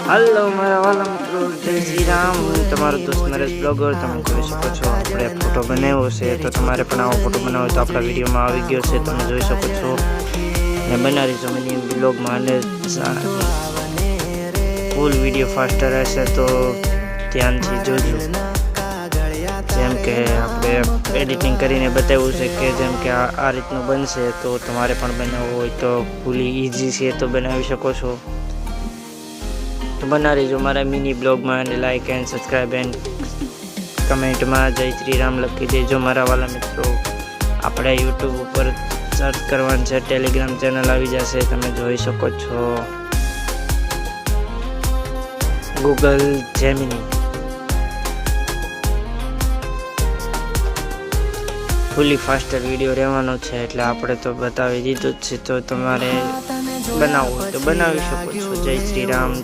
Hello મારા વાલા મિત્રો, જય શ્રી રામ. હું તમારો દોસ્ત નરેશ બ્લોગર. તમે જોઈ શકો છો આપણે ફોટો બનાવ્યો છે, તો તમારે પણ આવો ફોટો બનાવો તો આપણા વિડીયોમાં આવી ગયો છે. તમે જોઈ શકો છો ને બનાવી છો મિની બ્લોગમાં, અને ફૂલ વિડીયો ફાસ્ટર રહેશે તો ધ્યાનથી જોજો. જેમ કે આપણે એડિટિંગ કરીને બતાવ્યું છે કે જેમ કે આ રીતનું બનશે, તો તમારે પણ બનાવવું હોય તો ફૂલી ઇઝી છે, તો બનાવી શકો છો. તો બનાવી જો મારા મિની બ્લોગમાં, અને લાઇક એન્ડ સબસ્ક્રાઈબ એન્ડ કમેન્ટમાં જય શ્રી રામ લખી દેજો મારા વાલા મિત્રો. આપણે યુટ્યુબ ઉપર સર્ચ કરવાનું છે, ટેલિગ્રામ ચેનલ આવી જશે, તમે જોઈ શકો છો. ગૂગલ જેમિની ફૂલી ફાસ્ટર વિડીયો રહેવાનો છે, એટલે આપણે તો બતાવી દીધું જ છે. તો તમારે બનાવવું તો બનાવી શકો છો. જય શ્રી રામ.